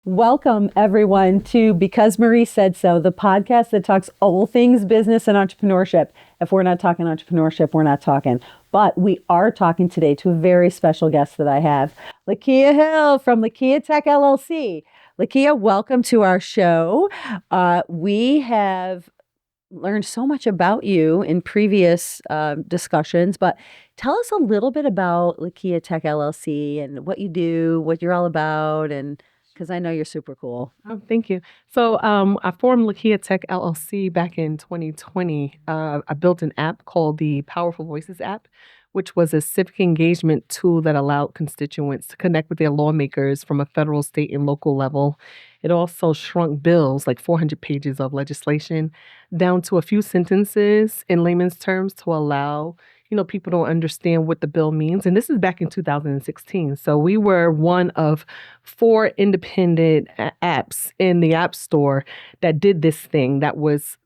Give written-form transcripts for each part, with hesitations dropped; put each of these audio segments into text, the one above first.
Welcome, everyone, to Because Marie Said So, the podcast that talks all things business and entrepreneurship. If we're not talking entrepreneurship, we're not talking. But we are talking today to a very special guest that I have, Lekia Hill from Lekia Tech LLC. Lekia, welcome to our show. We have learned so much about you in previous discussions, but tell us a little bit about Lekia Tech LLC and what you do, what you're all about, and because I know you're super cool. Oh, thank you. I formed Lekia Tech LLC back in 2020. I built an app called the Powerful Voices app, which was a civic engagement tool that allowed constituents to connect with their lawmakers from a federal, state, and local level. It also shrunk bills, like 400 pages of legislation, down to a few sentences in layman's terms to allow people don't understand what the bill means. And this is back in 2016. So we were one of four independent apps in the App Store that did this thing that was,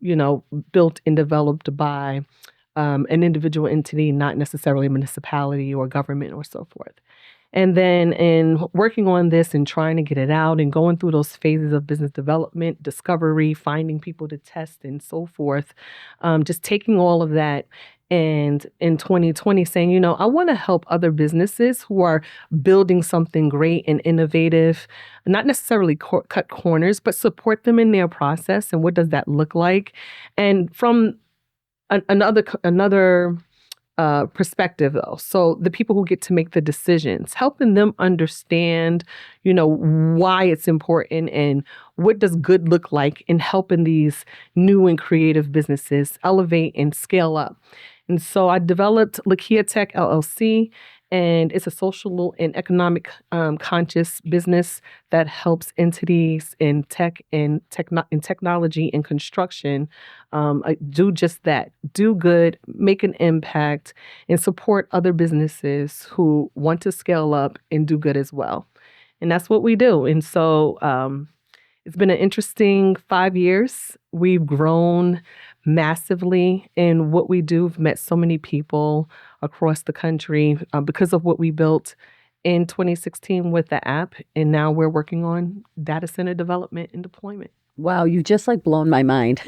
built and developed by an individual entity, not necessarily a municipality or government or so forth. And then in working on this and trying to get it out and going through those phases of business development, discovery, finding people to test and so forth, just taking all of that and in 2020 saying, I want to help other businesses who are building something great and innovative, not necessarily cut corners, but support them in their process. And what does that look like? And from another perspective, though. So the people who get to make the decisions, helping them understand, why it's important and what does good look like in helping these new and creative businesses elevate and scale up. And so I developed Lekia Tech LLC, and it's a social and economic conscious business that helps entities in technology and construction do just that, do good, make an impact, and support other businesses who want to scale up and do good as well. And that's what we do. And so it's been an interesting 5 years. We've grown massively in what we do. We've met so many people across the country because of what we built in 2016 with the app. And now we're working on data center development and deployment. Wow, you just blown my mind.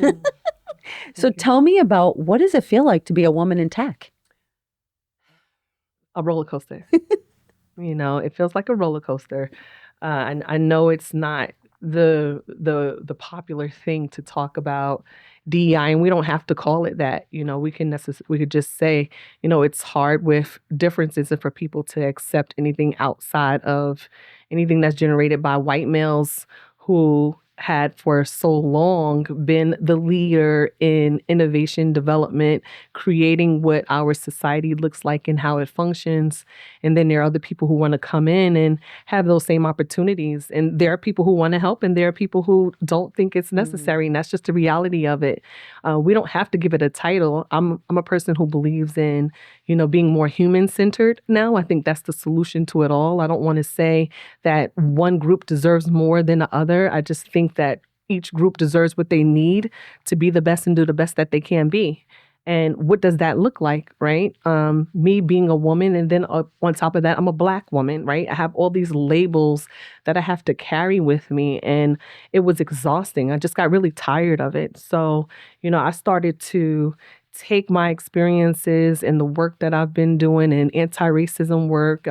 So you. tell me about, what does it feel like to be a woman in tech? A roller coaster. It feels like a roller coaster. And I know it's not the popular thing to talk about DEI, and we don't have to call it that. We could just say, it's hard with differences and for people to accept anything outside of anything that's generated by white males who had for so long been the leader in innovation development, creating what our society looks like and how it functions. And then there are other people who want to come in and have those same opportunities. And there are people who want to help, and there are people who don't think it's necessary. And that's just the reality of it. We don't have to give it a title. I'm a person who believes in, being more human-centered now. I think that's the solution to it all. I don't want to say that one group deserves more than the other. I just think that each group deserves what they need to be the best and do the best that they can be. And what does that look like, right? Me being a woman, and then on top of that, I'm a Black woman, right? I have all these labels that I have to carry with me, and it was exhausting. I just got really tired of it. So, I started to take my experiences and the work that I've been doing in anti-racism work,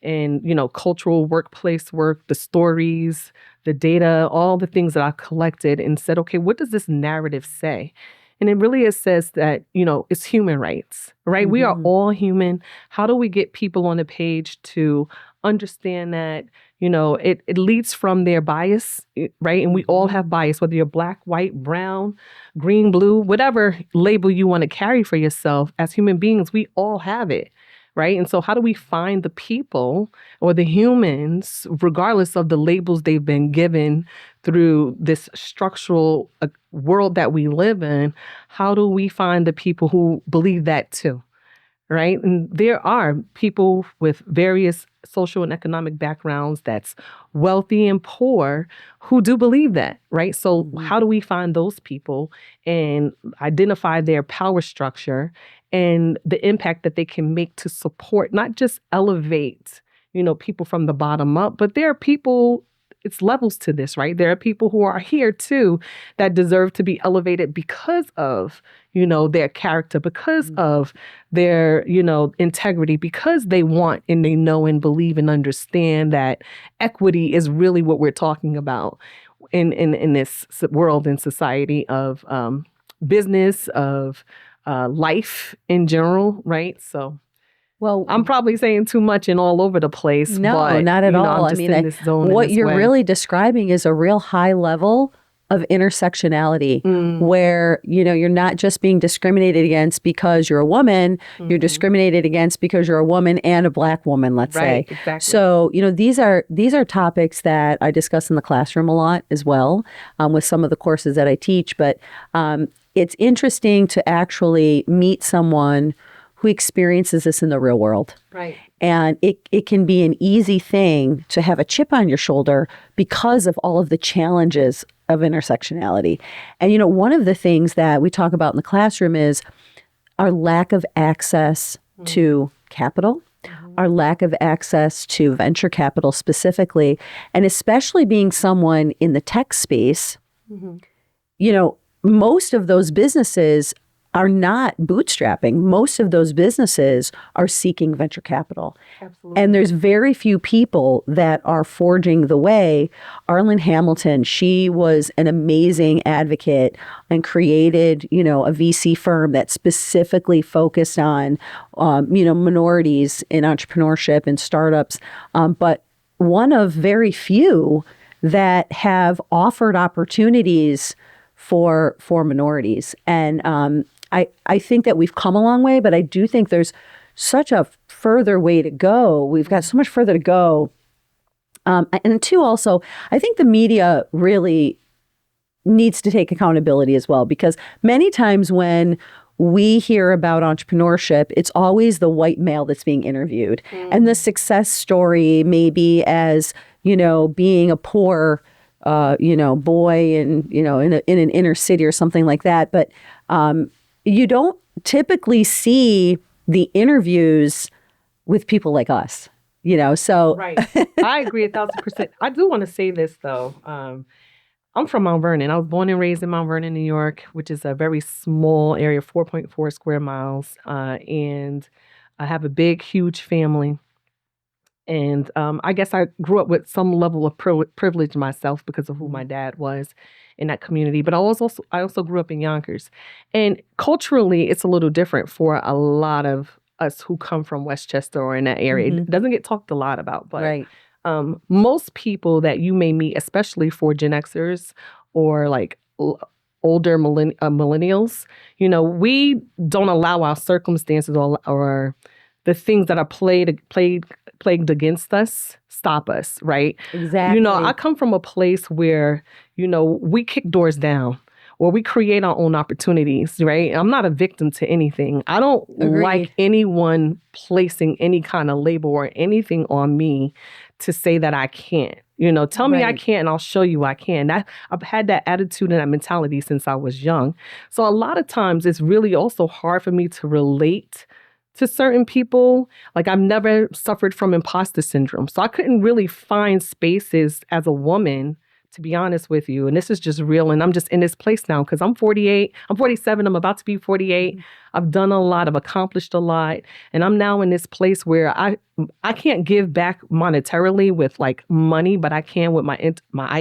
and cultural workplace work, the stories, the data, all the things that I've collected, and said, okay, what does this narrative say? And it says that, it's human rights, right? Mm-hmm. We are all human. How do we get people on the page to understand that, it leads from their bias, right? And we all have bias, whether you're Black, white, brown, green, blue, whatever label you want to carry for yourself. As human beings, we all have it, right? And so how do we find the people or the humans, regardless of the labels they've been given through this structural world that we live in, how do we find the people who believe that too? Right? And there are people with various social and economic backgrounds that's wealthy and poor who do believe that, right? So how do we find those people and identify their power structure and the impact that they can make to support, not just elevate, people from the bottom up, but there are people it's levels to this, right? There are people who are here too that deserve to be elevated because of, their character, because of their, integrity, because they want and they know and believe and understand that equity is really what we're talking about in this world and society of business, of life in general, right? So Well, I'm probably saying too much and all over the place, no, but not at all. I'm just in this zone. What in this you're way. really describing is a real high level of intersectionality where, you're not just being discriminated against because you're a woman, you're discriminated against because you're a woman and a Black woman, let's say. Exactly. So, these are topics that I discuss in the classroom a lot as well, with some of the courses that I teach. But it's interesting to actually meet someone who experiences this in the real world. Right. And it can be an easy thing to have a chip on your shoulder because of all of the challenges of intersectionality. And, one of the things that we talk about in the classroom is our lack of access to capital, our lack of access to venture capital specifically, and especially being someone in the tech space, most of those businesses are not bootstrapping. Most of those businesses are seeking venture capital. Absolutely. And there's very few people that are forging the way. Arlen Hamilton, she was an amazing advocate and created, a VC firm that specifically focused on, minorities in entrepreneurship and startups. But one of very few that have offered opportunities for minorities. And I think that we've come a long way, but I do think there's such a further way to go. We've got so much further to go. And two, also, I think the media really needs to take accountability as well, because many times when we hear about entrepreneurship, it's always the white male that's being interviewed. And the success story maybe as, being a poor boy and, in an inner city or something like that. But you don't typically see the interviews with people like us, so. Right. I agree 1,000%. I do want to say this, though. I'm from Mount Vernon. I was born and raised in Mount Vernon, New York, which is a very small area, 4.4 square miles. And I have a big, huge family. And I guess I grew up with some level of privilege myself because of who my dad was in that community. But I also grew up in Yonkers. And culturally, it's a little different for a lot of us who come from Westchester or in that area. It doesn't get talked a lot about. But Right. Most people that you may meet, especially for Gen Xers or like older millennials, we don't allow our circumstances or the things that are plagued against us stop us, right? Exactly. I come from a place where, we kick doors down or we create our own opportunities, right? I'm not a victim to anything. I don't Agreed. like anyone placing any kind of label or anything on me to say that I can't. Tell me I can't and I'll show you I can. I've had that attitude and that mentality since I was young. So a lot of times it's really also hard for me to relate to certain people. Like I've never suffered from imposter syndrome. So I couldn't really find spaces as a woman, to be honest with you. And this is just real. And I'm just in this place now because I'm 48. I'm 47. I'm about to be 48. I've done a lot. I've accomplished a lot. And I'm now in this place where I can't give back monetarily with like money, but I can with my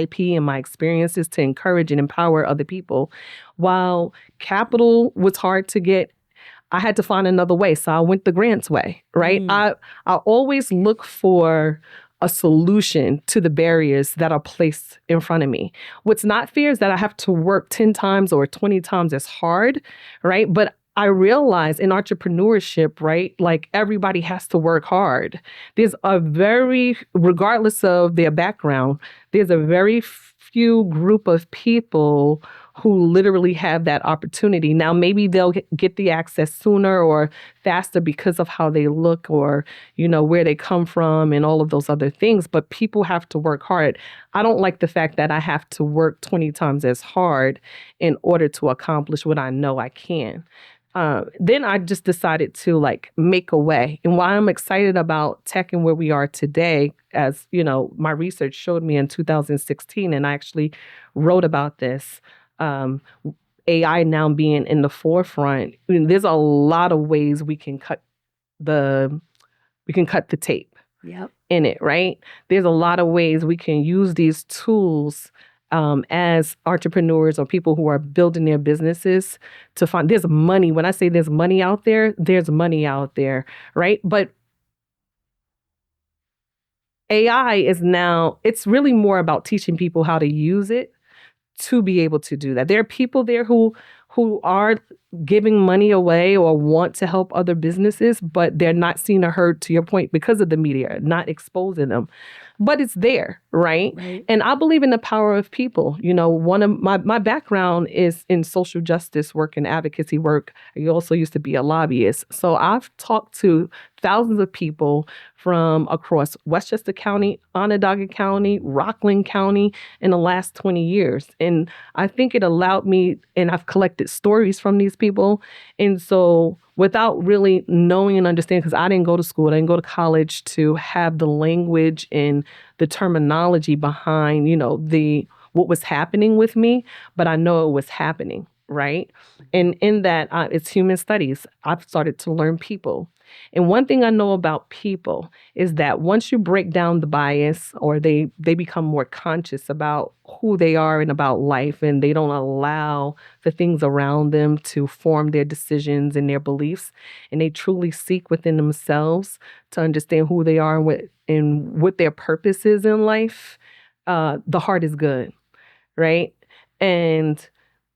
IP and my experiences to encourage and empower other people. While capital was hard to get, I had to find another way. So I went the grants way, right? I always look for a solution to the barriers that are placed in front of me. What's not fair is that I have to work 10 times or 20 times as hard, right? But I realize in entrepreneurship, right, like everybody has to work hard. Regardless of their background, there's a very few group of people who literally have that opportunity. Now, maybe they'll get the access sooner or faster because of how they look or, where they come from and all of those other things. But people have to work hard. I don't like the fact that I have to work 20 times as hard in order to accomplish what I know I can. then I just decided to like make a way. And why I'm excited about tech and where we are today, as you know, my research showed me in 2016, and I actually wrote about this. AI now being in the forefront, I mean, there's a lot of ways the we can cut the tape Yep. in it, right? There's a lot of ways we can use these tools as entrepreneurs or people who are building their businesses to find there's money. When I say there's money out there, right? But AI is now, it's really more about teaching people how to use it to be able to do that. There are people there who are giving money away or want to help other businesses, but they're not seen or heard, to your point, because of the media, not exposing them. But it's there, right? And I believe in the power of people. You know, one of my background is in social justice work and advocacy work. I also used to be a lobbyist. So I've talked to thousands of people from across Westchester County, Onondaga County, Rockland County in the last 20 years. And I think it allowed me, and I've collected stories from these people. And so without really knowing and understanding, because I didn't go to school, I didn't go to college to have the language and the terminology behind, you know, what was happening with me, but I know it was happening, right? And in that, it's human studies. I've started to learn people. And one thing I know about people is that once you break down the bias, or they become more conscious about who they are and about life, and they don't allow the things around them to form their decisions and their beliefs, and they truly seek within themselves to understand who they are and what their purpose is in life, the heart is good, right? And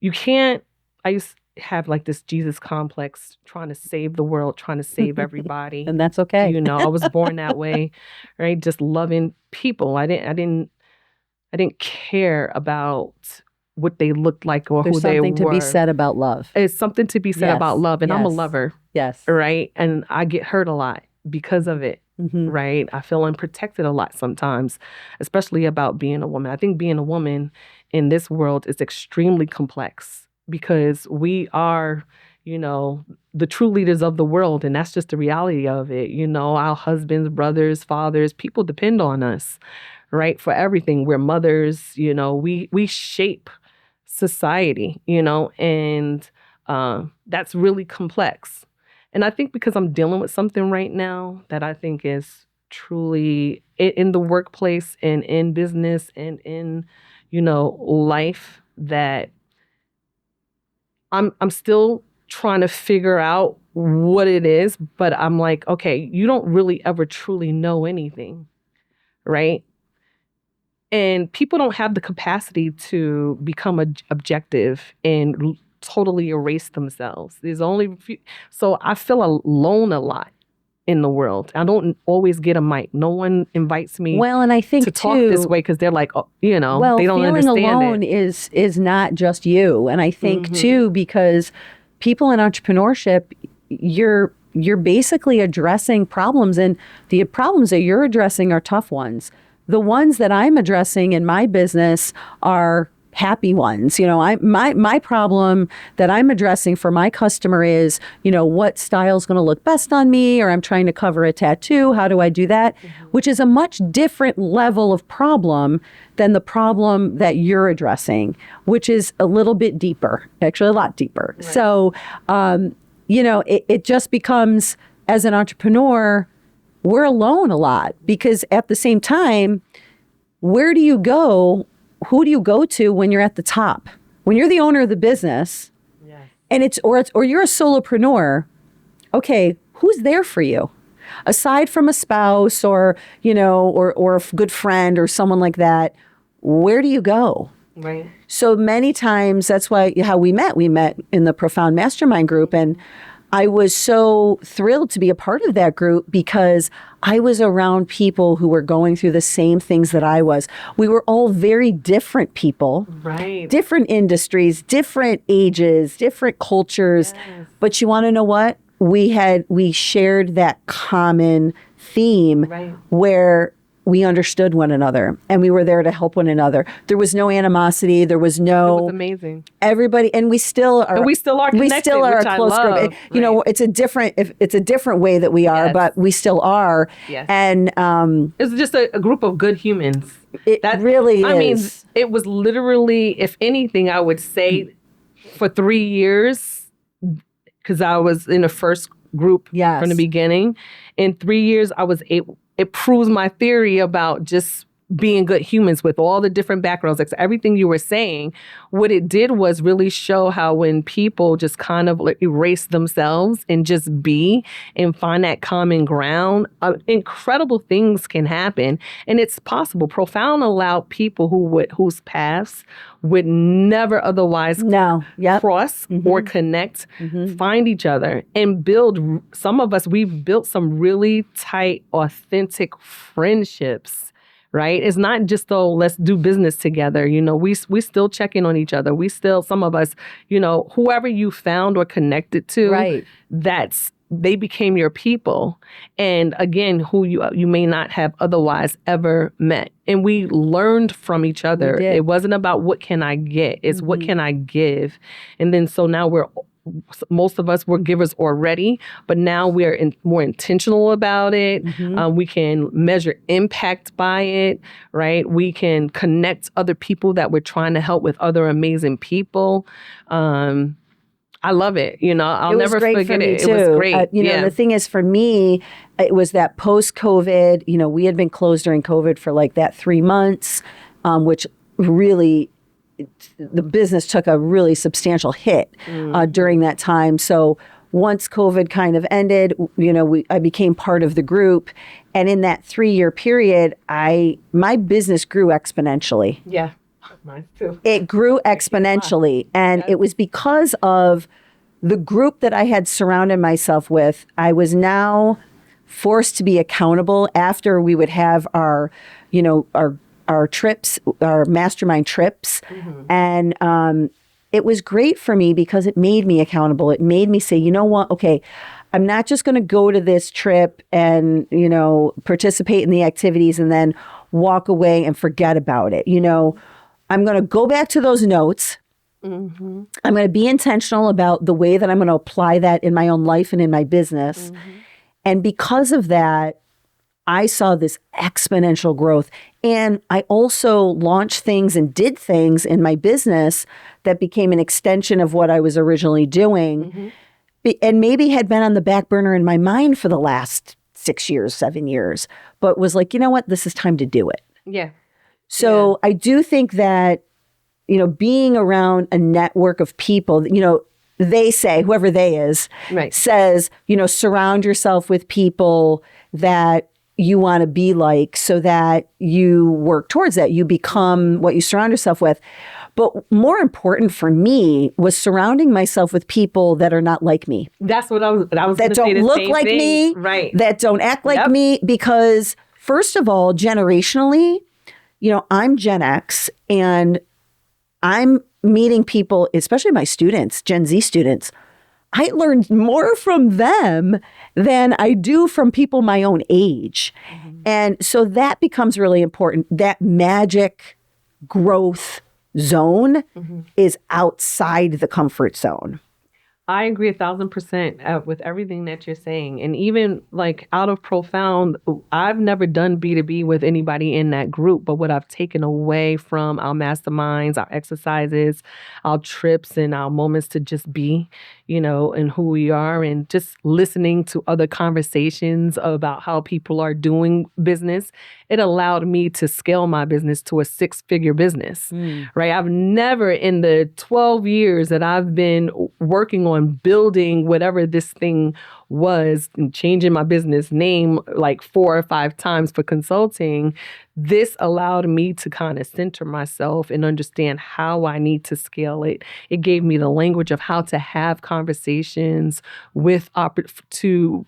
you can't, I used to have like this Jesus complex, trying to save the world, trying to save everybody. And that's okay. You know, I was born that way, right? Just loving people. I didn't care about what they looked like or There's who they were. something to be said about love. It's something to be said Yes. about love. And I'm a Yes. lover, Yes. right? And I get hurt a lot because of it, right? I feel unprotected a lot sometimes, especially about being a woman. I think being a woman in this world is extremely complex because we are, you know, the true leaders of the world. And that's just the reality of it. You know, our husbands, brothers, fathers, people depend on us, right? For everything. We're mothers, you know, we shape society, you know, and that's really complex. And I think because I'm dealing with something right now that I think is truly in the workplace and in business and in, you know, life, that I'm still trying to figure out what it is, but I'm like, okay, you don't really ever truly know anything, right? And people don't have the capacity to become objective and totally erase themselves. There's only a few. So I feel alone a lot in the world. I don't always get a mic. No one invites me and I think to talk this way because they're like, oh, you know, they don't understand feeling alone is not just you. And I think too, because people in entrepreneurship, you're basically addressing problems, and the problems that you're addressing are tough ones. The ones that I'm addressing in my business are happy ones. You know, my problem that I'm addressing for my customer is, you know, what style is going to look best on me, or I'm trying to cover a tattoo. How do I do that? Which is a much different level of problem than the problem that you're addressing, which is a little bit deeper, actually a lot deeper. Right. So, you know, it just becomes, as an entrepreneur, we're alone a lot, because at the same time, where do you go? Who do you go to when you're at the top? When you're the owner of the business, and or you're a solopreneur, okay, who's there for you? Aside from a spouse or, you know, or a good friend or someone like that, where do you go? Right. So many times, that's how we met. We met in the Profound Mastermind group, and I was so thrilled to be a part of that group because I was around people who were going through the same things that I was. We were all very different people, right? Different industries, different ages, different cultures. Yes. But you want to know what? We shared that common theme, right, where we understood one another and we were there to help one another. There was no animosity. There was It no was amazing. everybody, and we still are. And we still are connected, We still are which a I close group. love. You know, it's a different way that we are, Yes. but we still are. Yes. And It's just a group of good humans. it really is. I mean, it was literally, if anything, I would say for 3 years, because I was in the first group Yes. from the beginning. In 3 years, I was able, it proves my theory about just being good humans with all the different backgrounds, like everything you were saying. What it did was really show how when people just kind of like erase themselves and just be and find that common ground, incredible things can happen. And it's possible. Profound allowed people whose paths would never otherwise cross or connect, find each other and build. Some of us, we've built some really tight, authentic friendships. Right? It's not just, oh, let's do business together. You know, we still check in on each other. We still, some of us, you know, whoever you found or connected to, Right. they became your people. And again, who you may not have otherwise ever met. And we learned from each other. It wasn't about what can I get, it's what can I give. And then so now most of us were givers already, but now we're more intentional about it. We can measure impact by it, right? We can connect other people that we're trying to help with other amazing people. I love it. You know, I'll never forget it. It was great. You know, the thing is, for me, it was that post-COVID, you know, we had been closed during COVID for like that 3 months, which really, the business took a really substantial hit during that time. So once COVID kind of ended, you know, I became part of the group. And in that 3-year period, my business grew exponentially. Yeah. Mine too. It grew exponentially. And it was because of the group that I had surrounded myself with. I was now forced to be accountable after we would have our trips, our mastermind trips. And it was great for me because it made me accountable. It made me say, you know what? Okay, I'm not just going to go to this trip and, you know, participate in the activities and then walk away and forget about it. You know, I'm going to go back to those notes. I'm going to be intentional about the way that I'm going to apply that in my own life and in my business. And because of that, I saw this exponential growth. And I also launched things and did things in my business that became an extension of what I was originally doing. And maybe had been on the back burner in my mind for the last 6 years, 7 years, but was like, you know what, this is time to do it. Yeah. So I do think that, you know, being around a network of people, you know, they say, whoever they is, says, you know, surround yourself with people that you want to be like so that you work towards that. You become what you surround yourself with. But more important for me was surrounding myself with people that are not like me. That's what I was that don't look like me, that don't act like me. Because first of all, generationally, you know, I'm Gen X and I'm meeting people, especially my students, Gen Z students. I learned more from them than I do from people my own age. And so that becomes really important. That magic growth zone is outside the comfort zone. I agree 1,000% with everything that you're saying. And even like out of Profound, I've never done B2B with anybody in that group. But what I've taken away from our masterminds, our exercises, our trips, and our moments to just be, you know, and who we are, and just listening to other conversations about how people are doing business, it allowed me to scale my business to a 6-figure business, right? I've never, in the 12 years that I've been working on building whatever this thing was and changing my business name like 4 or 5 times for consulting, this allowed me to kind of center myself and understand how I need to scale it. It gave me the language of how to have conversations with to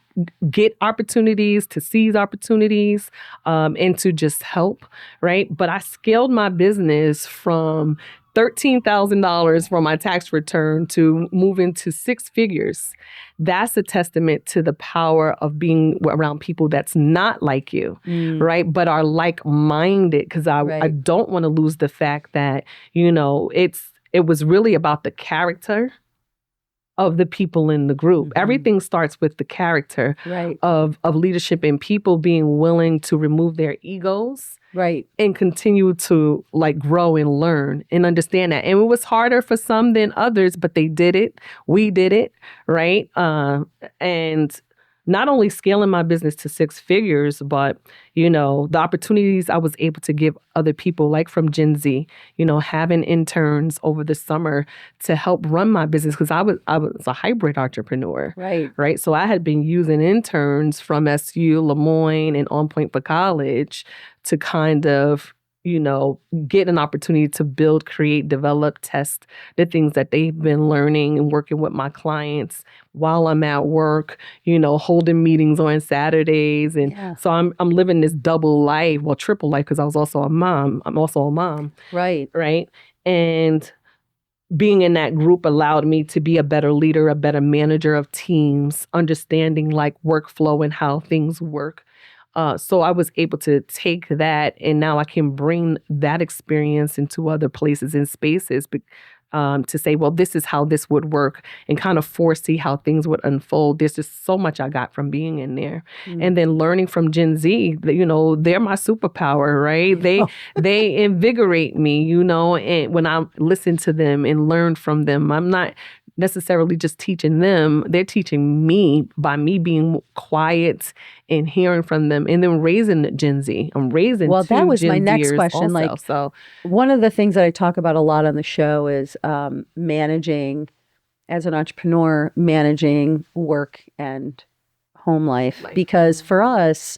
get opportunities, to seize opportunities, and to just help, right? But I scaled my business from $13,000 from my tax return to move into six figures. That's a testament to the power of being around people that's not like you, right? But are like-minded, because I don't want to lose the fact that, it was really about the character of the people in the group. Everything starts with the character of leadership and people being willing to remove their egos and continue to grow and learn and understand that. And it was harder for some than others, but they did it. We did it, right? And not only scaling my business to six figures, but, the opportunities I was able to give other people, like from Gen Z, having interns over the summer to help run my business, because I was a hybrid entrepreneur. Right. So I had been using interns from SU, Lemoyne, and On Point for College to kind of, get an opportunity to build, create, develop, test the things that they've been learning and working with my clients while I'm at work, holding meetings on Saturdays. And so I'm living this double life, well, triple life, because I was also a mom. I'm also a mom. Right. And being in that group allowed me to be a better leader, a better manager of teams, understanding workflow and how things work. So I was able to take that, and now I can bring that experience into other places and spaces to say, well, this is how this would work, and kind of foresee how things would unfold. There's just so much I got from being in there. And then learning from Gen Z, they're my superpower, right? They invigorate me, and when I listen to them and learn from them, I'm not necessarily just teaching them. They're teaching me by me being quiet and hearing from them, and then raising Gen Z. I'm raising that was Gen my next Zers question. Also. One of the things that I talk about a lot on the show is managing, as an entrepreneur, managing work and home life. Because for us,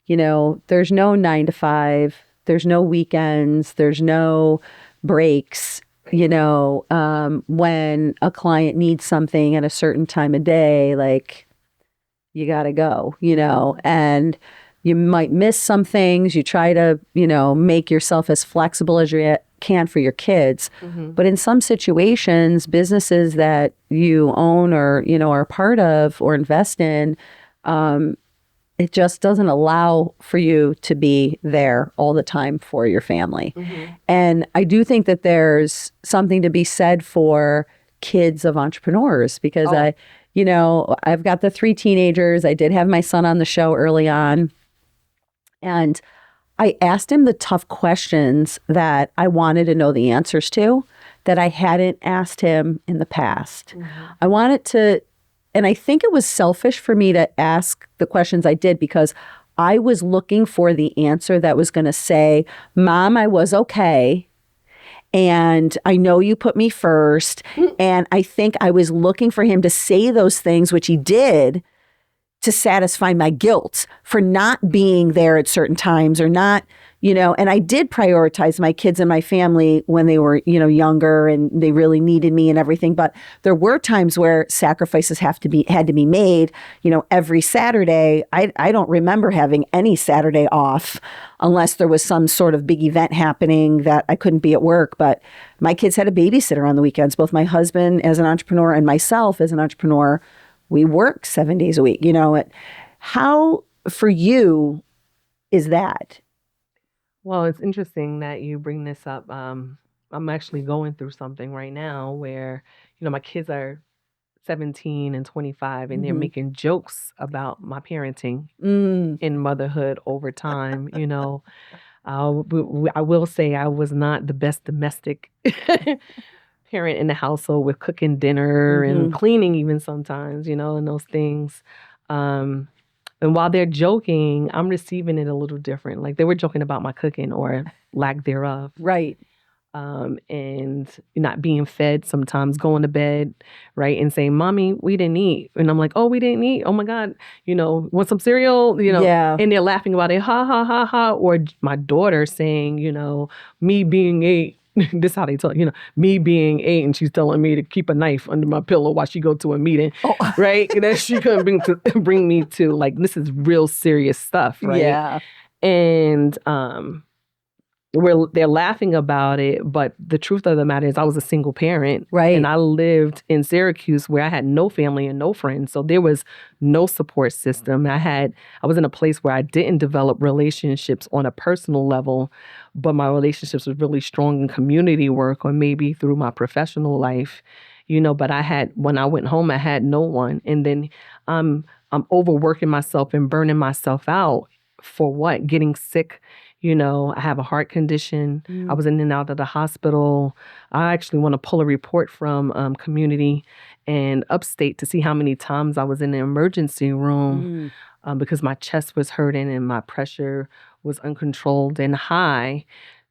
there's no 9 to 5, there's no weekends, there's no breaks. When a client needs something at a certain time of day, you got to go, and you might miss some things. You try to, make yourself as flexible as you can for your kids. But in some situations, businesses that you own or, are a part of or invest in, it just doesn't allow for you to be there all the time for your family. And I do think that there's something to be said for kids of entrepreneurs, because I've got the 3 teenagers. I did have my son on the show early on, and I asked him the tough questions that I wanted to know the answers to that I hadn't asked him in the past. I wanted to, and I think it was selfish for me to ask the questions I did, because I was looking for the answer that was going to say, Mom, I was okay. And I know you put me first. And I think I was looking for him to say those things, which he did, to satisfy my guilt for not being there at certain times, or not, and I did prioritize my kids and my family when they were, younger, and they really needed me and everything. But there were times where sacrifices had to be made. Every Saturday, I don't remember having any Saturday off unless there was some sort of big event happening that I couldn't be at work. But my kids had a babysitter on the weekends. Both my husband as an entrepreneur and myself as an entrepreneur, we work 7 days a week. How for you is that? Well, it's interesting that you bring this up. I'm actually going through something right now where, my kids are 17 and 25, and they're making jokes about my parenting and motherhood over time. I will say I was not the best domestic parent in the household, with cooking dinner and cleaning even sometimes, and those things. And while they're joking, I'm receiving it a little different. Like, they were joking about my cooking or lack thereof. Right. And not being fed sometimes, going to bed, right, and saying, Mommy, we didn't eat. And I'm like, oh, we didn't eat? Oh my God, want some cereal? And they're laughing about it, ha, ha, ha, ha. Or my daughter saying, me being 8, this is how they talk, me being 8, and she's telling me to keep a knife under my pillow while she go to a meeting, right? And then she couldn't bring me to, this is real serious stuff, right? Yeah. And they're laughing about it, but the truth of the matter is I was a single parent. Right. And I lived in Syracuse where I had no family and no friends. So there was no support system. I was in a place where I didn't develop relationships on a personal level, but my relationships were really strong in community work or maybe through my professional life. But when I went home, I had no one. And then I'm overworking myself and burning myself out for what? Getting sick. I have a heart condition. I was in and out of the hospital. I actually want to pull a report from Community and Upstate to see how many times I was in the emergency room because my chest was hurting and my pressure was uncontrolled and high,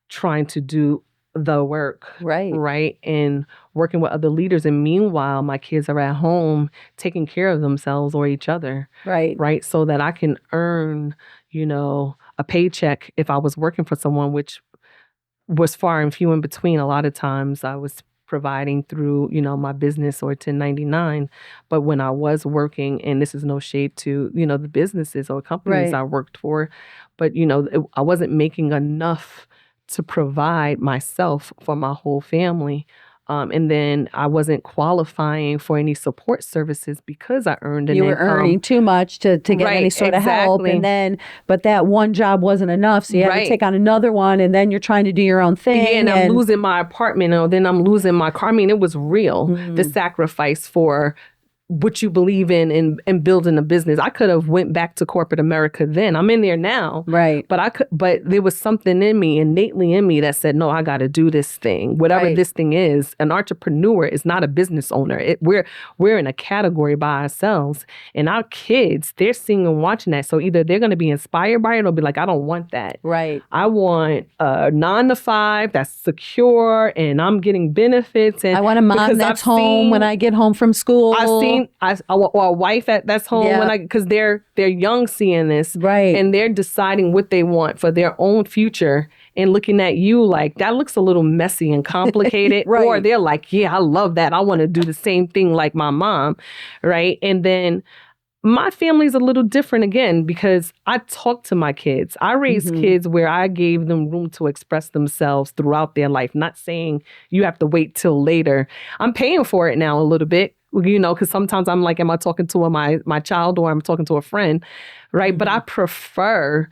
trying to do the work, right? And working with other leaders. And meanwhile, my kids are at home taking care of themselves or each other, right? So that I can earn, a paycheck if I was working for someone, which was far and few in between. A lot of times I was providing through, my business or 1099. But when I was working, and this is no shade to, the businesses or companies I worked for, but, I wasn't making enough to provide myself for my whole family. And then I wasn't qualifying for any support services because I earned an income. You were earning too much to get any sort of help. And but that one job wasn't enough. So you had to take on another one. And then you're trying to do your own thing. Yeah, and I'm losing my apartment. Or then I'm losing my car. I mean, it was real. The sacrifice for what you believe in and building a business. I could have went back to corporate America then. I'm in there now. Right. But there was something in me, innately in me, that said, no, I got to do this thing. Whatever this thing is. An entrepreneur is not a business owner. We're in a category by ourselves. And our kids, they're seeing and watching that. So either they're going to be inspired by it or be like, I don't want that. Right. I want a 9 to 5 that's secure and I'm getting benefits. And I want a mom that's home when I get home from school. I've seen or a wife that's home because they're young seeing this, and they're deciding what they want for their own future and looking at you like that looks a little messy and complicated, or they're like, yeah, I love that. I want to do the same thing like my mom, right? And then my family's a little different again because I talk to my kids. I raised kids where I gave them room to express themselves throughout their life, not saying you have to wait till later. I'm paying for it now a little bit, because sometimes I'm like, am I talking to my child or I'm talking to a friend, right? But I prefer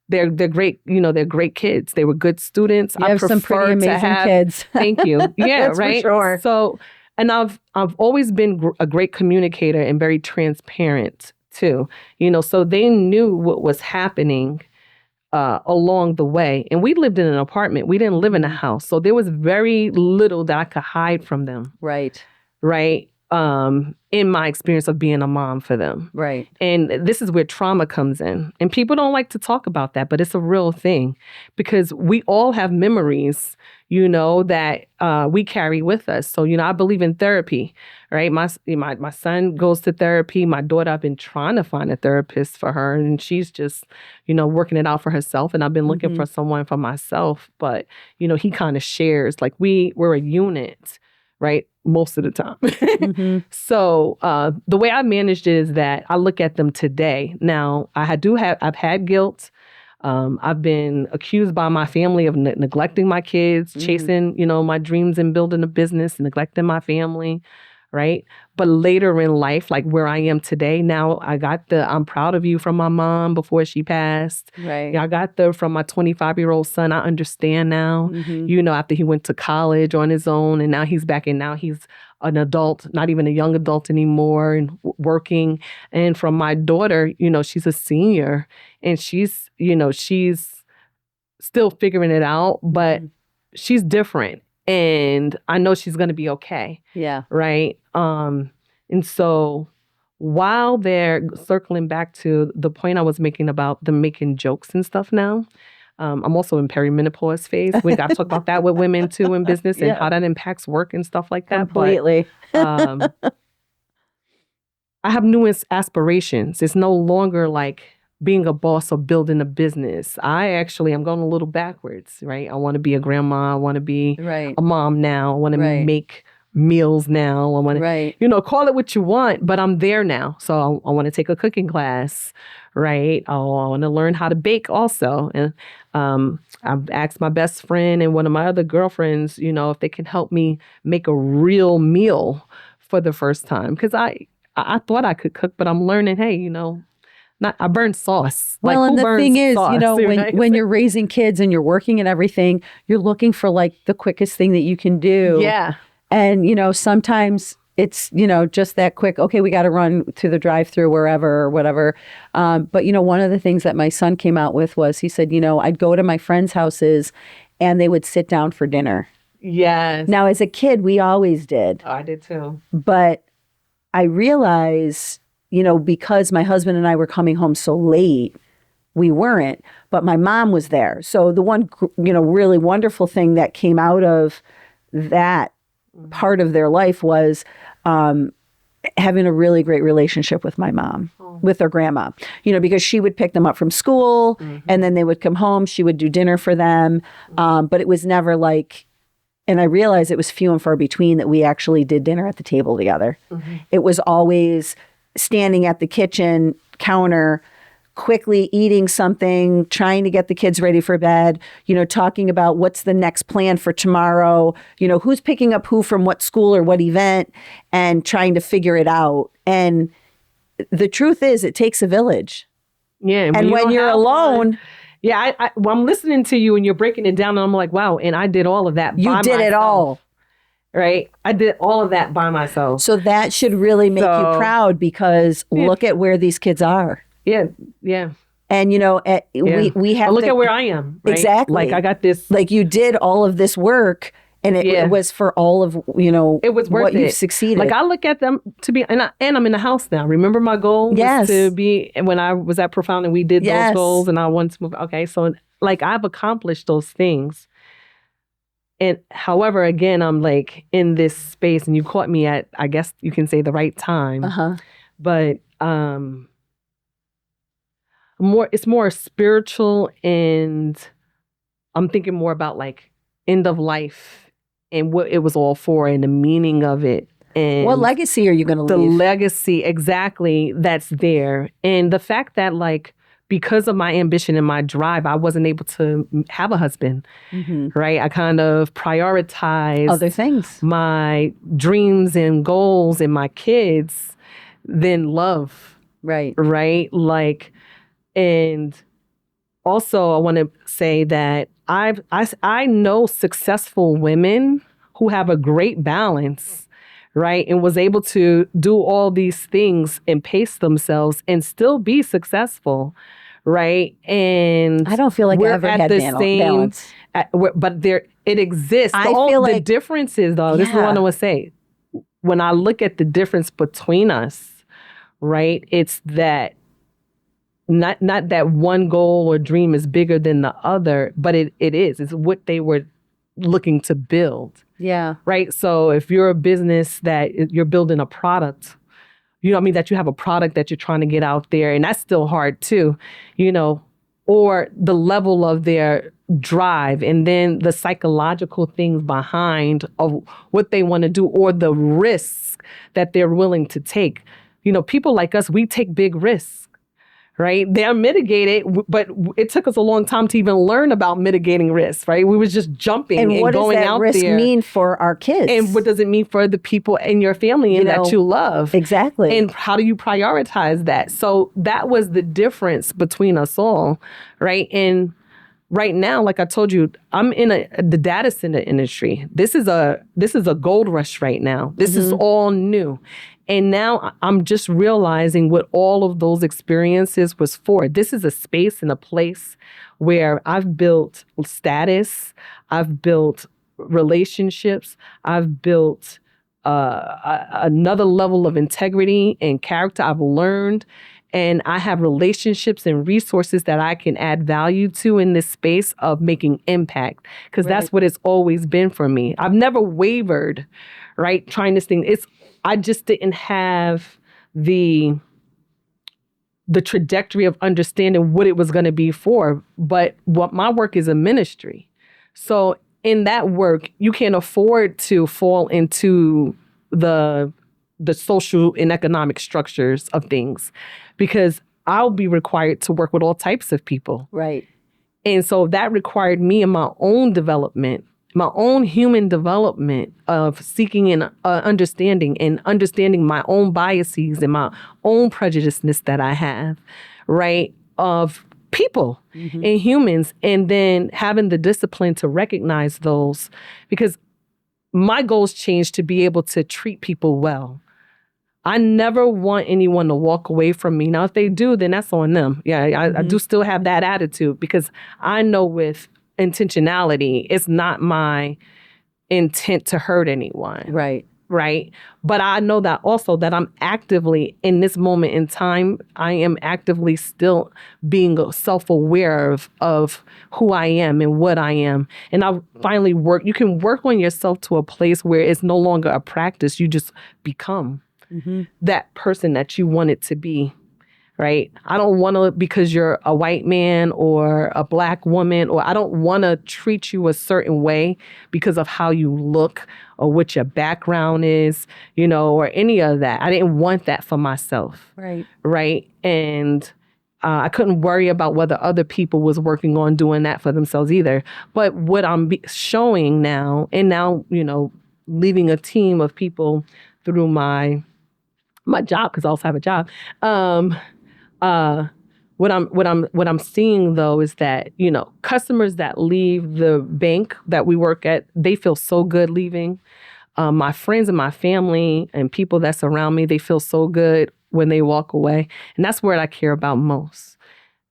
they're great, they're great kids. They were good students. You have some pretty amazing kids. Thank you. Yeah, That's right. For sure. So, and I've always been a great communicator and very transparent too, so they knew what was happening along the way. And we lived in an apartment. We didn't live in a house. So there was very little that I could hide from them. Right. In my experience of being a mom for them. Right. And this is where trauma comes in. And people don't like to talk about that, but it's a real thing because we all have memories, that we carry with us. So, I believe in therapy, right? My son goes to therapy. My daughter, I've been trying to find a therapist for her and she's just, working it out for herself. And I've been looking for someone for myself, but, he kind of shares, like we're a unit, right? Most of the time. So the way I managed it is that I look at them today. Now, I've had guilt. I've been accused by my family of neglecting my kids, chasing, my dreams and building a business, neglecting my family, right? But later in life, like where I am today, now I got I'm proud of you from my mom before she passed. Right. I got from my 25-year-old son. I understand now, after he went to college on his own and now he's back and now he's an adult, not even a young adult anymore and working. And from my daughter, she's a senior and she's still figuring it out, but she's different. And I know she's going to be okay. Yeah. Right. And so while they're circling back to the point I was making about them making jokes and stuff now, I'm also in perimenopause phase. We got to talk about that with women too in business and how that impacts work and stuff like that. Completely. But, I have new aspirations. It's no longer like being a boss or building a business. I'm going a little backwards, right? I want to be a grandma. I want to be a mom now. I want to make meals now. I want to, Right. call it what you want, but I'm there now. So I want to take a cooking class, right? I want to learn how to bake also. And I've asked my best friend and one of my other girlfriends, if they can help me make a real meal for the first time. Because I thought I could cook, but I'm learning, hey, not I burn sauce. Well, Like, and who the burns thing is, sauce, right? when you're raising kids and you're working and everything, you're looking for like the quickest thing that you can do. Yeah. And, sometimes it's, just that quick, okay, we got to run to the drive-through wherever or whatever. But, one of the things that my son came out with was he said, I'd go to my friends' houses and they would sit down for dinner. Yes. Now, as a kid, we always did. Oh, I did too. But I realize, because my husband and I were coming home so late, we weren't, but my mom was there. So the one, really wonderful thing that came out of that part of their life was having a really great relationship with my mom, with their grandma, because she would pick them up from school and then they would come home. She would do dinner for them. But it was never like, and I realized it was few and far between that we actually did dinner at the table together. It was always standing at the kitchen counter, quickly eating something, trying to get the kids ready for bed, talking about what's the next plan for tomorrow, who's picking up who from what school or what event, and trying to figure it out. And the truth is, it takes a village. Yeah. And when you're alone... Yeah, I'm listening to you and you're breaking it down and I'm like, wow, and I did all of that by myself. You did it all. Right? I did all of that by myself. So that should really make you proud because look at where these kids are. Yeah, yeah. And, we have but look at where I am. Right? Exactly. Like I got this. Like you did all of this work and it was for all of, it was worth what it. You've succeeded. Like I look at them to be, and I'm in the house now. Remember my goal was to be, when I was at Profound and we did those goals and I wanted to move. Okay. So like I've accomplished those things. And however, again, I'm like in this space and you caught me at, I guess you can say the right time. But it's more spiritual and I'm thinking more about like end of life and what it was all for and the meaning of it. And what legacy are you going to leave? The legacy, exactly, that's there. And the fact that like, because of my ambition and my drive, I wasn't able to have a husband, right? I kind of prioritized other things, my dreams and goals and my kids than love. Right. Right? Like, and also I want to say that I know successful women who have a great balance, right? And was able to do all these things and pace themselves and still be successful, right? And I don't feel like I ever had balance. But it exists. The difference is, though, this is what I want to say. When I look at the difference between us, right, it's that not that one goal or dream is bigger than the other, but it is. It's what they were looking to build. Yeah. Right? So if you're a business that you're building a product, that you have a product that you're trying to get out there, and that's still hard too, or the level of their drive and then the psychological things behind of what they want to do or the risks that they're willing to take. People like us, we take big risks. Right? They're mitigated, but it took us a long time to even learn about mitigating risks, right? We was just jumping and going out there. And what does that risk mean for our kids? And what does it mean for the people in your family and that you love? Exactly. And how do you prioritize that? So that was the difference between us all, right? And right now, like I told you, I'm in the data center industry. This is a gold rush right now. This is all new. And now I'm just realizing what all of those experiences was for. This is a space and a place where I've built status, I've built relationships, I've built another level of integrity and character. I've learned, and I have relationships and resources that I can add value to in this space of making impact, because that's what it's always been for me. I've never wavered, right? Trying this thing. I just didn't have the trajectory of understanding what it was going to be for. But what my work is a ministry. So in that work, you can't afford to fall into the social and economic structures of things, because I'll be required to work with all types of people. Right. And so that required me in my own development, my own human development of seeking and understanding my own biases and my own prejudiceness that I have, right, of people and humans, and then having the discipline to recognize those, because my goals changed to be able to treat people well. I never want anyone to walk away from me. Now, if they do, then that's on them. Yeah, I do still have that attitude, because I know with intentionality, it's not my intent to hurt anyone. Right. Right. But I know that also that I'm actively in this moment in time, I am actively still being self-aware of who I am and what I am. And I finally you can work on yourself to a place where it's no longer a practice. You just become that person that you want it to be. Right. I don't want to, because you're a white man or a black woman, or I don't want to treat you a certain way because of how you look or what your background is, or any of that. I didn't want that for myself. Right. Right. And I couldn't worry about whether other people was working on doing that for themselves either. But what I'm showing now, and now, leading a team of people through my job, because I also have a job. What I'm seeing though is that, customers that leave the bank that we work at, they feel so good leaving. My friends and my family and people that surround me, they feel so good when they walk away. And that's what I care about most.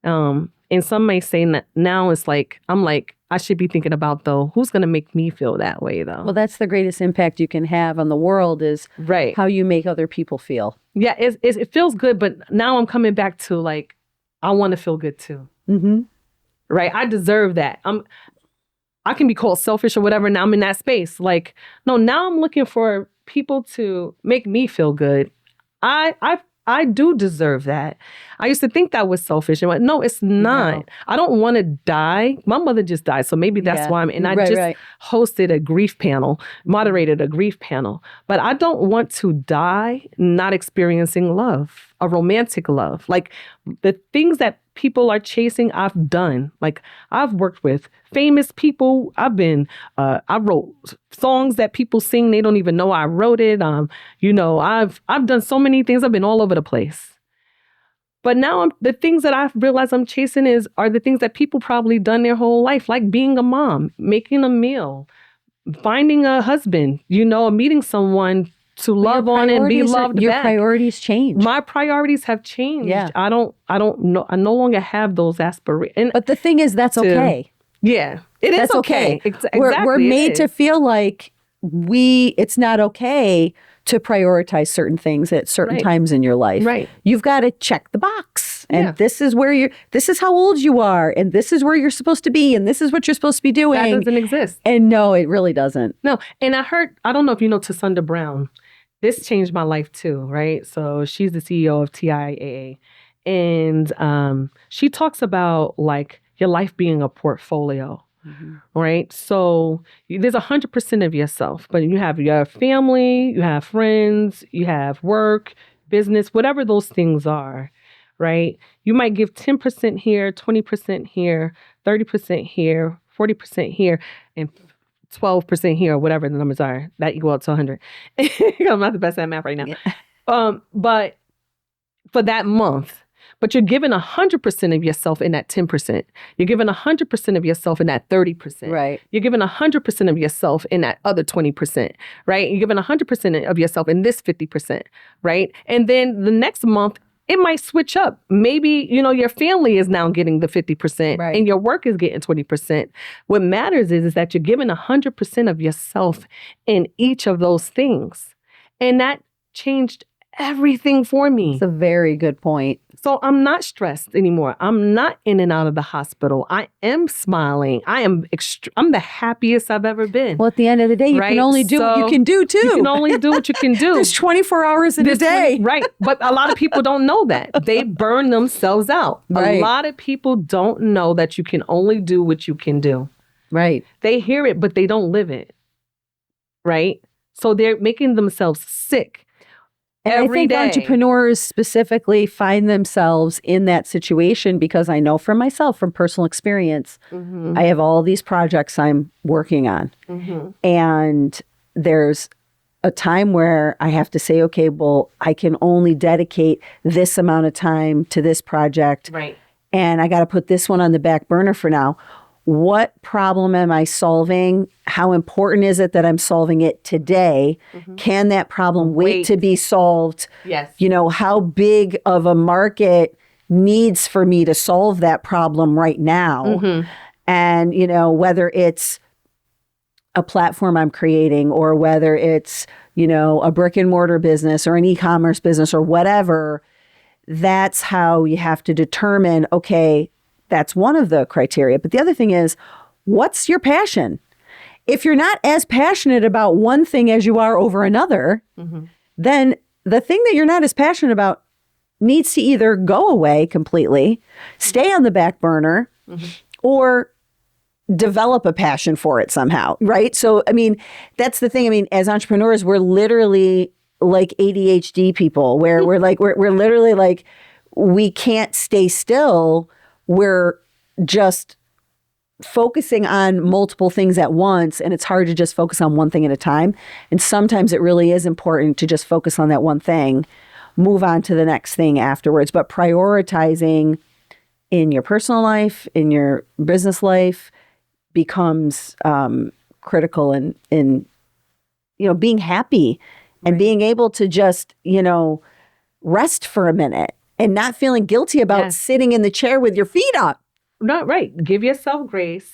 And some may say that now it's like, I should be thinking about, though, who's going to make me feel that way, though? Well, that's the greatest impact you can have on the world, is how you make other people feel. Yeah, it feels good. But now I'm coming back to, like, I want to feel good, too. Mm-hmm. Right? I deserve that. I can be called selfish or whatever. Now I'm in that space. Like, no, now I'm looking for people to make me feel good. I do deserve that. I used to think that was selfish. And no, it's not. No. I don't want to die. My mother just died. So maybe that's why I hosted a grief panel, moderated a grief panel. But I don't want to die not experiencing love, a romantic love. Like the things that people are chasing, I've done. Like I've worked with famous people. I wrote songs that people sing. They don't even know I wrote it. I've done so many things. I've been all over the place. But now the things that I've realized I'm chasing are the things that people probably done their whole life, like being a mom, making a meal, finding a husband, meeting someone to love on and be loved back. Your priorities change. My priorities have changed. Yeah. I don't know. I no longer have those aspirations. But the thing is, that's okay. Yeah, that's okay. Exactly. We're made to feel like it's not okay to prioritize certain things at certain times in your life. Right. You've got to check the box. And this is how old you are. And this is where you're supposed to be. And this is what you're supposed to be doing. That doesn't exist. And no, it really doesn't. No. And I don't know if you know Tasunda Brown. This changed my life too, right? So she's the CEO of TIAA. And she talks about like your life being a portfolio. Mm-hmm. Right. So there's 100% of yourself, but you have your family, you have friends, you have work, business, whatever those things are. Right. You might give 10% here, 20% here, 30% here, 40% here, and 12% here, or whatever the numbers are. That equal out to 100. I'm not the best at math right now. Yeah. But for that month, but you're giving 100% of yourself in that 10%. You're giving 100% of yourself in that 30%. Right. You're giving 100% of yourself in that other 20%. Right. You're giving 100% of yourself in this 50%. Right. And then the next month, it might switch up. Maybe, your family is now getting the 50% and your work is getting 20%. What matters is that you're giving 100% of yourself in each of those things. And that changed everything for me. It's a very good point. So I'm not stressed anymore. I'm not in and out of the hospital. I am smiling. I'm the happiest I've ever been. Well, at the end of the day, you can only do what you can do too. You can only do what you can do. There's 24 hours in a day. Right. But a lot of people don't know that. They burn themselves out. Right. A lot of people don't know that you can only do what you can do. Right. They hear it, but they don't live it. Right? So they're making themselves sick And I every think day. entrepreneurs specifically find themselves in that situation because I know for myself from personal experience, I have all these projects I'm working on. And there's a time where I have to say, okay, well, I can only dedicate this amount of time to this project. Right. And I got to put this one on the back burner for now. What problem am I solving? How important is it that I'm solving it today? Can that problem wait to be solved? Yes. You know, how big of a market needs for me to solve that problem right now? And, you know, whether it's a platform I'm creating or whether it's, you know, a brick and mortar business or an e-commerce business or whatever, that's how you have to determine, okay, that's one of the criteria. But the other thing is, what's your passion? If you're not as passionate about one thing as you are over another, then the thing that you're not as passionate about needs to either go away completely, stay on the back burner, or develop a passion for it somehow, right? So, I mean, that's the thing. I mean, as entrepreneurs, we're literally like ADHD people where we're literally like, we can't stay still. We're just focusing on multiple things at once, and it's hard to just focus on one thing at a time. And sometimes it really is important to just focus on that one thing, move on to the next thing afterwards, but prioritizing in your personal life, in your business life, becomes critical in you know, being happy and being able to just, you know, rest for a minute and not feeling guilty about sitting in the chair with your feet up. Not right. Give yourself grace,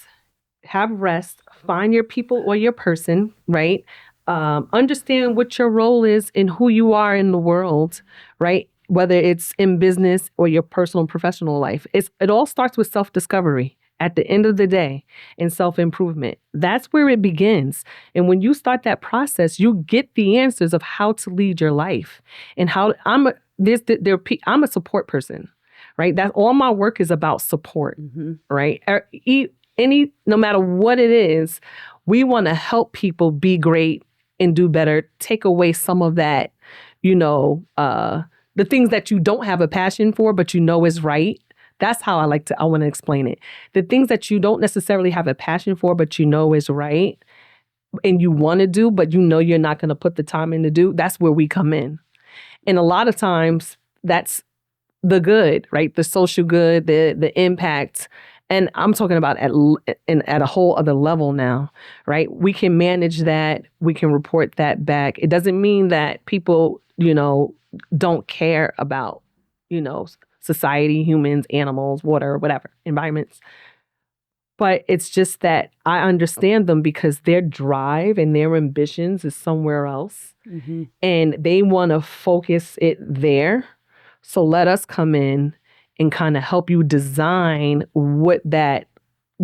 have rest, find your people or your person, right? Understand what your role is and who you are in the world, right? Whether it's in business or your personal and professional life. It all starts with self-discovery at the end of the day and self-improvement. That's where it begins. And when you start that process, you get the answers of how to lead your life and how I'm a support person, right? That all my work is about support, right? No matter what it is, we want to help people be great and do better, take away some of that, you know, the things that you don't have a passion for, but you know is right. That's how I want to explain it. The things that you don't necessarily have a passion for, but you know is right and you want to do, but you know you're not going to put the time in to do, that's where we come in. And a lot of times that's the good, right? The social good, the impact. And I'm talking about at a whole other level now, right? We can manage that. We can report that back. It doesn't mean that people, you know, don't care about, you know, society, humans, animals, water, whatever, environments. But it's just that I understand them because their drive and their ambitions is somewhere else. And they want to focus it there. So let us come in and kind of help you design what that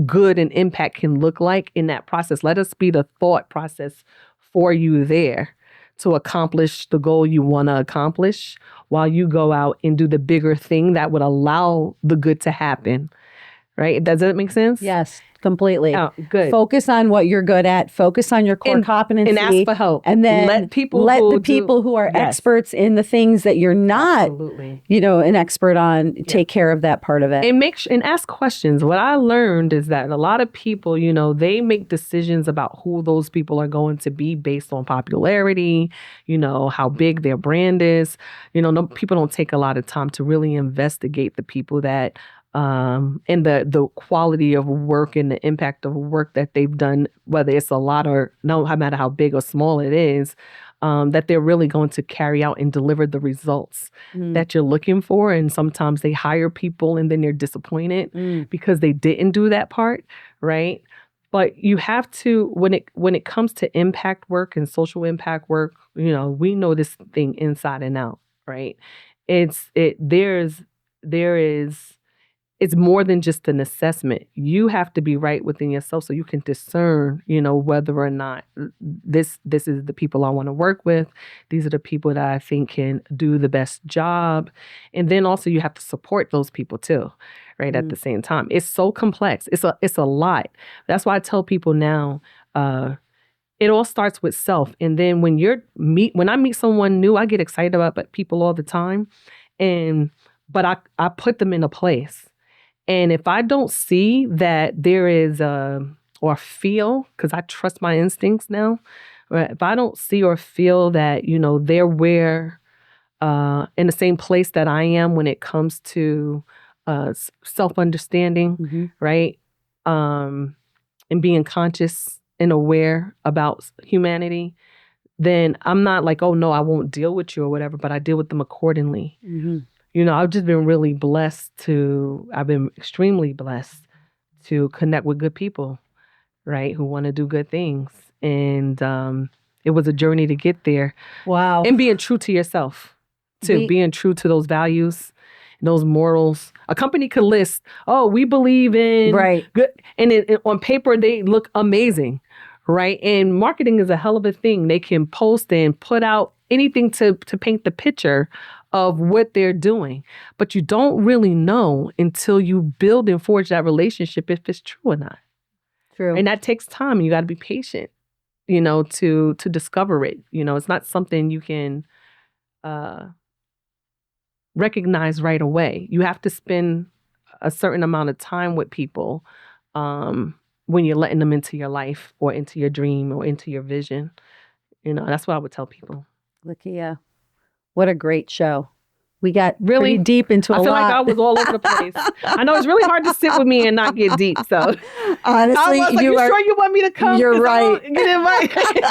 good and impact can look like in that process. Let us be the thought process for you there to accomplish the goal you want to accomplish while you go out and do the bigger thing that would allow the good to happen. Right? Does that make sense? Yes, completely. Oh, good. Focus on what you're good at. Focus on your core competency. And ask for help. And then let the people who are experts in the things that you're not, you know, an expert on, take care of that part of it. And ask questions. What I learned is that a lot of people, you know, they make decisions about who those people are going to be based on popularity, you know, how big their brand is. You know, people don't take a lot of time to really investigate the people that and the quality of work and the impact of work that they've done, whether it's a lot or no matter how big or small it is, that they're really going to carry out and deliver the results that you're looking for. And sometimes they hire people and then they're disappointed because they didn't do that part, right? But you have to, when it comes to impact work and social impact work, you know, we know this thing inside and out, right? There is it's more than just an assessment. You have to be right within yourself so you can discern, whether or not this is the people I want to work with. These are the people that I think can do the best job. And then also you have to support those people too, right? At the same time. It's so complex. It's a lot. That's why I tell people now, it all starts with self. And then when I meet someone new, I get excited about people all the time. But I put them in a place. And if I don't see that there is or feel, because I trust my instincts now, right? If I don't see or feel that, they're in the same place that I am when it comes to self-understanding, right? And being conscious and aware about humanity, then I'm not like, oh no, I won't deal with you or whatever, but I deal with them accordingly. I've just been really I've been extremely blessed to connect with good people, right? Who want to do good things. And it was a journey to get there. Wow. And being true to yourself, too. Being true to those values, those morals. A company could list, oh, we believe in good. And on paper, they look amazing, right? And marketing is a hell of a thing. They can post and put out anything to paint the picture of what they're doing. But you don't really know until you build and forge that relationship if it's true or not. True. And that takes time. You got to be patient, to discover it. It's not something you can recognize right away. You have to spend a certain amount of time with people when you're letting them into your life or into your dream or into your vision. That's what I would tell people. Lekia, what a great show. We got really pretty deep into a lot. I feel like I was all over the place. I know it's really hard to sit with me and not get deep. So honestly, I was like, you sure you want me to come? You're right. Get invited.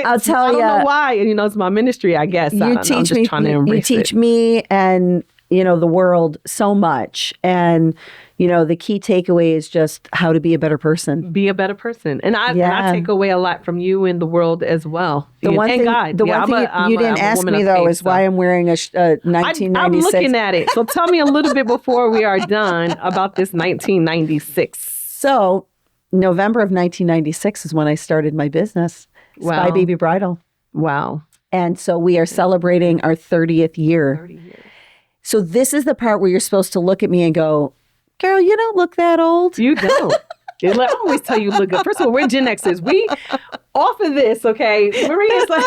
I'll tell you. I don't know why. It's my ministry, I guess. I'm just trying to embrace You teach me and the world so much. And the key takeaway is just how to be a better person. Be a better person. And I take away a lot from you in the world as well. The one thing you didn't ask me, though, is why I'm wearing a 1996. I'm looking at it. So tell me a little bit before we are done about this 1996. So November of 1996 is when I started my business, Spy Baby Bridal. Wow. And so we are celebrating our 30th year. 30 years. So this is the part where you're supposed to look at me and go, Carol, you don't look that old. You don't. I always tell you look good. First of all, we're Gen Xers. We off of this, okay? Maria's like,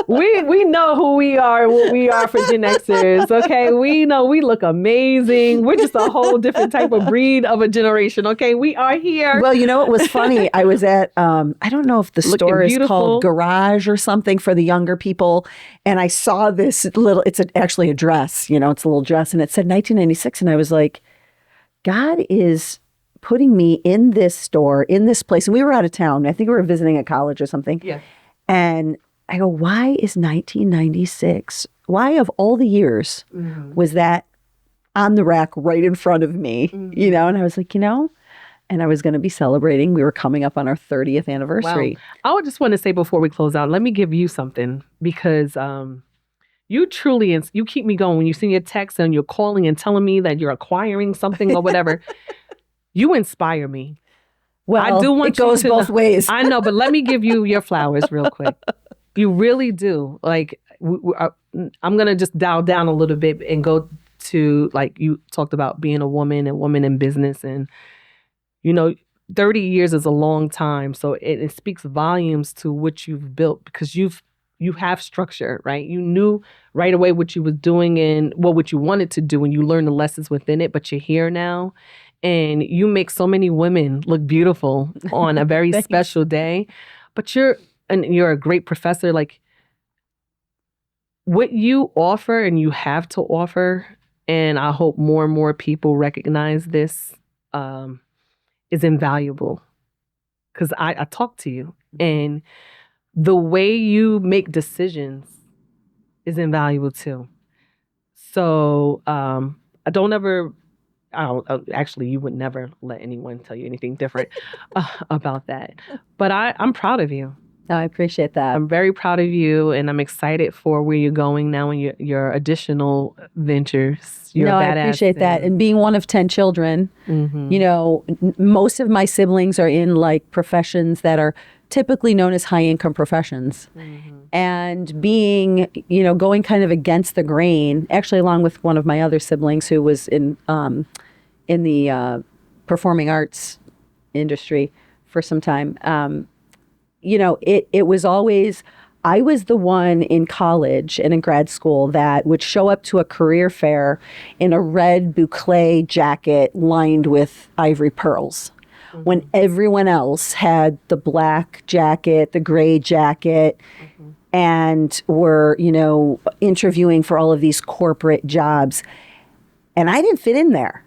we know who we are, what we are for Gen Xers, okay? We know we look amazing. We're just a whole different type of breed of a generation, okay? We are here. Well, it was funny. I was at, I don't know if the store is called Garage or something for the younger people. And I saw this it's actually a dress, it's a little dress. And it said 1996. And I was like, God is putting me in this store, in this place. And we were out of town. I think we were visiting a college or something. Yeah. And I go, why is 1996? Why of all the years was that on the rack right in front of me? And I was like, and I was going to be celebrating. We were coming up on our 30th anniversary. Wow. I would just want to say before we close out, let me give you something because you truly, you keep me going when you send your text and you're calling and telling me that you're acquiring something or whatever. You inspire me. Well, I do want it goes both ways. I know, but let me give you your flowers real quick. You really do. Like, I'm going to just dial down a little bit and go to, like, you talked about being a woman and woman in business. And, 30 years is a long time. So it speaks volumes to what you've built because you have structure, right? You knew right away what you was doing and what you wanted to do and you learned the lessons within it, but you're here now. And you make so many women look beautiful on a very special day. But you're a great professor. Like what you offer and you have to offer, and I hope more and more people recognize this, is invaluable. Because I talk to you and the way you make decisions is invaluable too. So actually, you would never let anyone tell you anything different about that. But I'm proud of you. No, I appreciate that. I'm very proud of you, and I'm excited for where you're going now and your additional ventures. You're No, a I badass. appreciate that. And being one of 10 children, you know, most of my siblings are in like professions that are typically known as high income professions. And being, you know, going kind of against the grain, actually along with one of my other siblings who was in the performing arts industry for some time. You know, it was always, I was the one in college and in grad school that would show up to a career fair in a red boucle jacket lined with ivory pearls. When everyone else had the black jacket, the gray jacket, and were, you know, interviewing for all of these corporate jobs. And I didn't fit in there.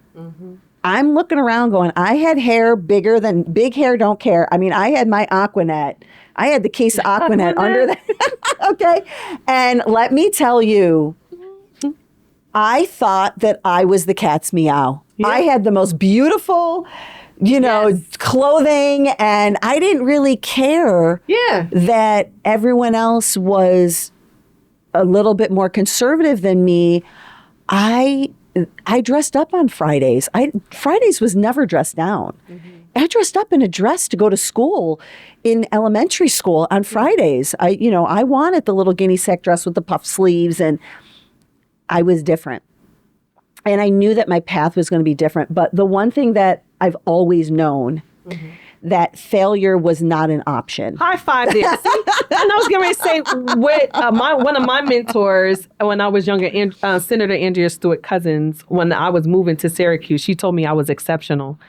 I'm looking around going, I had hair bigger than big hair, don't care. I mean, I had my Aquanet. I had the case of Aquanet under that. Okay. And let me tell you, I thought that I was the cat's meow. Yeah. I had the most beautiful, you know, clothing, and I didn't really care that everyone else was a little bit more conservative than me. I dressed up on Fridays. Fridays was never dressed down. I dressed up in a dress to go to school in elementary school on Fridays. I wanted the little guinea sack dress with the puff sleeves, and I was different. And I knew that my path was going to be different. But the one thing that I've always known, that failure was not an option. High five there. See? And I was getting ready to say, with one of my mentors when I was younger, Senator Andrea Stewart Cousins, when I was moving to Syracuse, she told me I was exceptional.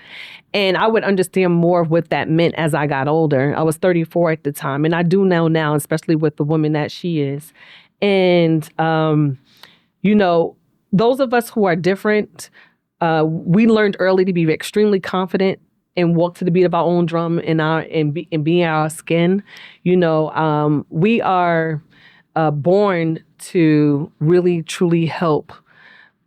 And I would understand more of what that meant as I got older. I was 34 at the time. And I do know now, especially with the woman that she is. And, you know, those of us who are different, we learned early to be extremely confident and walk to the beat of our own drum and be our skin. You know, we are born to really, truly help,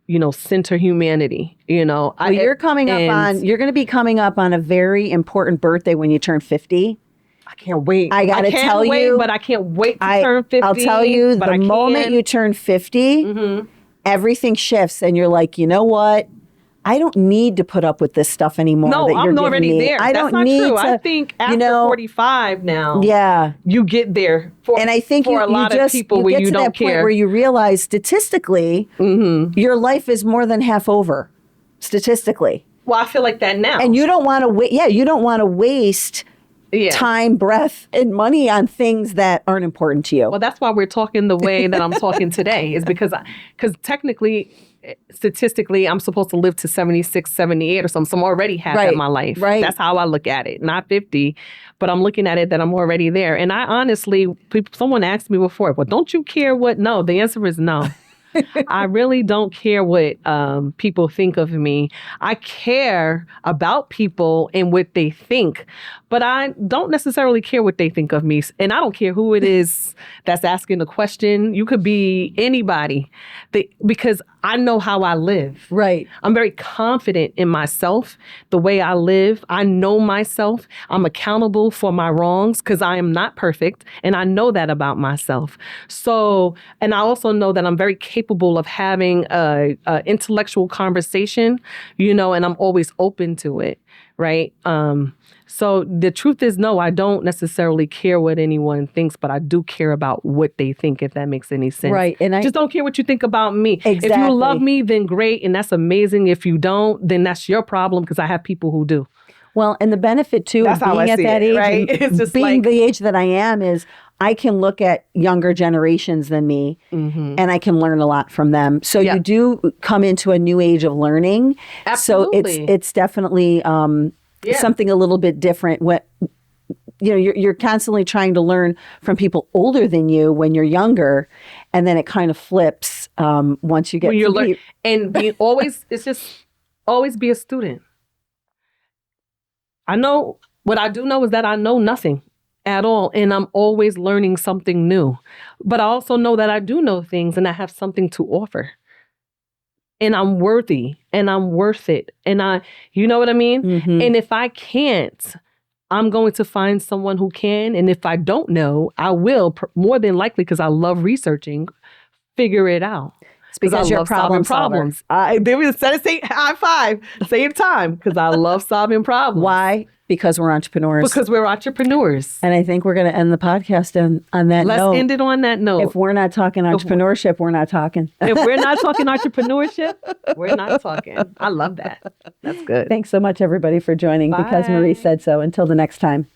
you know, center humanity. You know, well, you're going to be coming up on a very important birthday when you turn 50. I can't wait. I got to tell you. But I can't wait to turn 50. I'll tell you, the moment you turn 50, everything shifts and you're like, you know what? I don't need to put up with this stuff anymore. No, that you're I'm already giving me. there. I That's don't not need true. to. I think after 45 now, you get there. And I think for a lot of people where you don't that care. Point where you realize statistically, your life is more than half over. Statistically. Well, I feel like that now. And you don't want to wait. Yeah, you don't want to waste time, breath, and money on things that aren't important to you. Well, that's why we're talking the way that I'm talking today, is because technically, statistically, I'm supposed to live to 76, 78 or something. So I'm already half at my life. Right. That's how I look at it. Not 50, but I'm looking at it that I'm already there. And I honestly, someone asked me before, well, don't you care what? No, the answer is no. I really don't care what people think of me. I care about people and what they think, but I don't necessarily care what they think of me. And I don't care who it is that's asking the question. You could be anybody, because I know how I live. Right. I'm very confident in myself, the way I live. I know myself. I'm accountable for my wrongs because I am not perfect. And I know that about myself. So, and I also know that I'm very capable of having a intellectual conversation, you know, and I'm always open to it. Right. So the truth is, no, I don't necessarily care what anyone thinks, but I do care about what they think, if that makes any sense. Right. And I just don't care what you think about me. Exactly. If you love me, then great. And that's amazing. If you don't, then that's your problem, because I have people who do. Well, and the benefit too of being at that age, right? It's just being the age that I am, is I can look at younger generations than me and I can learn a lot from them. So you do come into a new age of learning. Absolutely. So it's definitely something a little bit different. What, you know, you're constantly trying to learn from people older than you when you're younger, and then it kind of flips once you get to be. And be always, it's just always be a student. I know, what I do know is that I know nothing at all, and I'm always learning something new. But I also know that I do know things and I have something to offer. And I'm worthy and I'm worth it. And you know what I mean? And if I can't I'm going to find someone who can. And if I don't know, I will more than likely, because I love researching, figure it out. It's because I you're love solving problems. Then we said it, say high five, same time, because I love solving problems. Why? Because we're entrepreneurs. Because we're entrepreneurs. And I think we're going to end the podcast on that note. Let's end it on that note. If we're not talking entrepreneurship, we're not talking. If we're not talking entrepreneurship, we're not talking. I love that. That's good. Thanks so much, everybody, for joining. Bye. Because Marie said so. Until the next time.